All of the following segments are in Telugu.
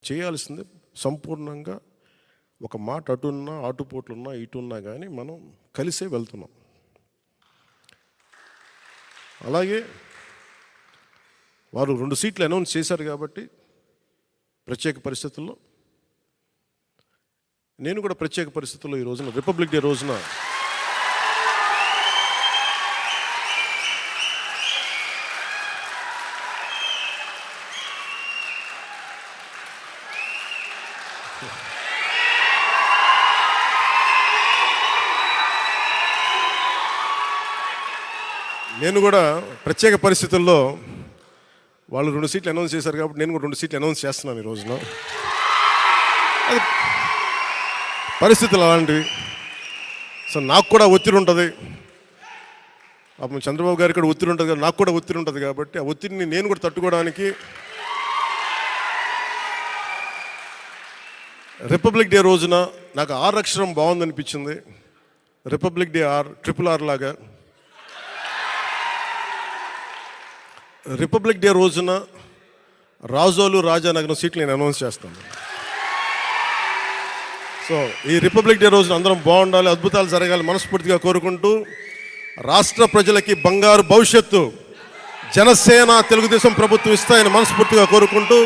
చేయాల్సింది సంపూర్ణంగా ఒక మాట అటున్నా ఆటుపోట్లున్నా ఇటున్నా కానీ మనం కలిసే వెళ్తున్నాం. అలాగే వారు 2 సీట్లు అనౌన్స్ చేశారు కాబట్టి ప్రత్యేక పరిస్థితుల్లో నేను కూడా ప్రత్యేక పరిస్థితుల్లో ఈ రోజున రిపబ్లిక్ డే రోజున నేను కూడా ప్రత్యేక పరిస్థితుల్లో వాళ్ళు 2 సీట్లు అనౌన్స్ చేశారు కాబట్టి నేను కూడా 2 సీట్లు అనౌన్స్ చేస్తున్నాను ఈ రోజున. అది పరిస్థితులు అలాంటివి. సో నాకు కూడా ఒత్తిడి ఉంటుంది, పాపం చంద్రబాబు గారికి కూడా ఒత్తిడి ఉంటుంది కదా, నాకు కూడా ఒత్తిడి ఉంటుంది కాబట్టి ఆ ఒత్తిడిని నేను కూడా తట్టుకోవడానికి రిపబ్లిక్ డే రోజున నాకు R అక్షరం బాగుందనిపించింది. రిపబ్లిక్ డే RRR లాగా రిపబ్లిక్ డే రోజున రాజోలు రాజానగరం సీట్లు నేను అనౌన్స్ చేస్తాను. సో ఈ రిపబ్లిక్ డే రోజున అందరం బాగుండాలి, అద్భుతాలు జరగాలి మనస్ఫూర్తిగా కోరుకుంటూ, రాష్ట్ర ప్రజలకి బంగారు భవిష్యత్తు జనసేన తెలుగుదేశం ప్రభుత్వం ఇస్తాయని మనస్ఫూర్తిగా కోరుకుంటూ,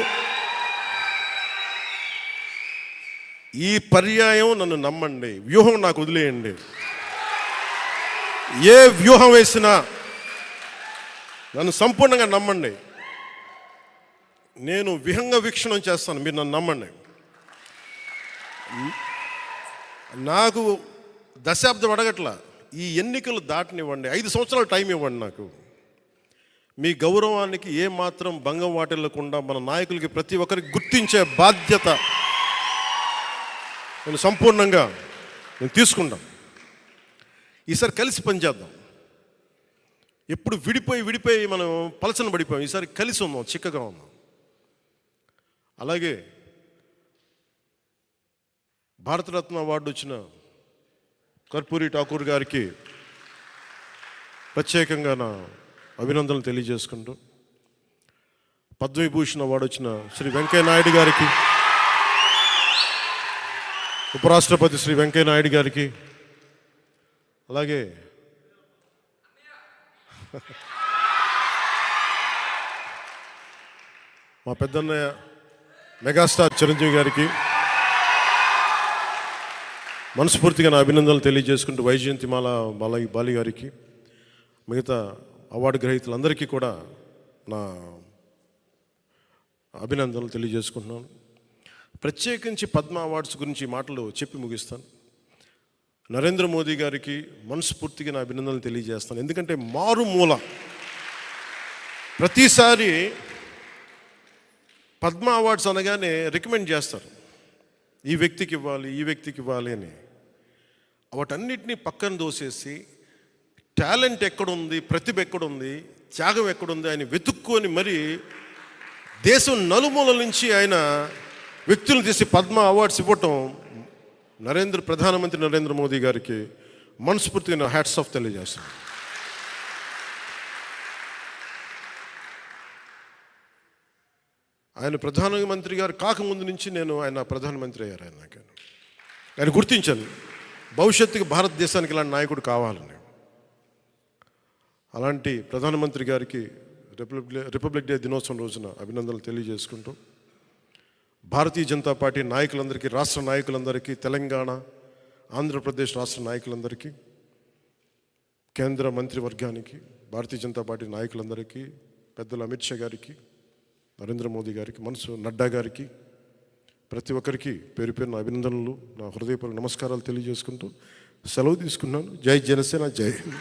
ఈ పర్యాయం నన్ను నమ్మండి, వ్యూహం నాకు వదిలేయండి. ఏ వ్యూహం వేసినా నన్ను సంపూర్ణంగా నమ్మండి. నేను విహంగ వీక్షణం చేస్తాను, మీరు నన్ను నమ్మండి. నాకు దశాబ్దం అడగట్లా, ఈ ఎన్నికలు దాటనివ్వండి, 5 సంవత్సరాలు టైం ఇవ్వండి. నాకు మీ గౌరవానికి ఏమాత్రం భంగం వాటిల్లకుండా మన నాయకులకి ప్రతి ఒక్కరికి గుర్తించే బాధ్యత నేను సంపూర్ణంగా తీసుకుంటాను. ఈసారి కలిసి పనిచేద్దాం. ఎప్పుడు విడిపోయి మనం పలచన పడిపోయాం. ఈసారి కలిసి ఉన్నాం, చిక్కగా ఉన్నాం. అలాగే భారతరత్న అవార్డు వచ్చిన కర్పూరి ఠాకూర్ గారికి ప్రత్యేకంగా నా అభినందనలు తెలియజేసుకుంటూ, పద్మవిభూషణ్ అవార్డు వచ్చిన శ్రీ వెంకయ్య నాయుడు గారికి, ఉపరాష్ట్రపతి శ్రీ వెంకయ్య నాయుడు గారికి, అలాగే మా పెద్దన్నయ్య మెగాస్టార్ చిరంజీవి గారికి మనస్ఫూర్తిగా నా అభినందనలు తెలియజేసుకుంటూ, వైజయంతిమాల బాలి గారికి, మిగతా అవార్డు గ్రహీతలందరికీ కూడా నా అభినందనలు తెలియజేసుకుంటున్నాను. ప్రత్యేకించి పద్మ అవార్డ్స్ గురించి మాటలు చెప్పి ముగిస్తాను. నరేంద్ర మోదీ గారికి మనస్ఫూర్తిగా నా అభినందనలు తెలియజేస్తాను. ఎందుకంటే మారుమూల ప్రతిసారి పద్మ అవార్డ్స్ అనగానే రికమెండ్ చేస్తారు, ఈ వ్యక్తికి ఇవ్వాలి, ఈ వ్యక్తికి ఇవ్వాలి అని. వాటన్నిటినీ పక్కన దోసేసి టాలెంట్ ఎక్కడుంది, ప్రతిభ ఎక్కడుంది, త్యాగం ఎక్కడుంది ఆయన వెతుక్కొని మరి దేశం నలుమూల నుంచి ఆయన వ్యక్తులను తీసి పద్మ అవార్డ్స్ ఇవ్వటం ప్రధానమంత్రి నరేంద్ర మోదీ గారికి మనస్ఫూర్తిగా హ్యాట్స్ ఆఫ్ తెలియజేస్తాను. ఆయన ప్రధానమంత్రి గారు కాకముందు నుంచి ఆయన ప్రధానమంత్రి అయ్యారు. ఆయన గుర్తించాను భవిష్యత్తుకి భారతదేశానికి ఇలాంటి నాయకుడు కావాలని. అలాంటి ప్రధానమంత్రి గారికి రిపబ్లిక్ డే దినోత్సవం రోజున అభినందనలు తెలియజేసుకుంటూ, భారతీయ జనతా పార్టీ నాయకులందరికీ, రాష్ట్ర నాయకులందరికీ, తెలంగాణ ఆంధ్రప్రదేశ్ రాష్ట్ర నాయకులందరికీ, కేంద్ర మంత్రివర్గానికి, భారతీయ జనతా పార్టీ నాయకులందరికీ, పెద్దలు అమిత్ షా గారికి, నరేంద్ర మోదీ గారికి, నడ్డా గారికి, ప్రతి ఒక్కరికి పేరు పేరున అభినందనలు, నా హృదయపూర్వక నమస్కారాలు తెలియజేసుకుంటూ సెలవు తీసుకున్నాను. జై జనసేన, జై హింద్.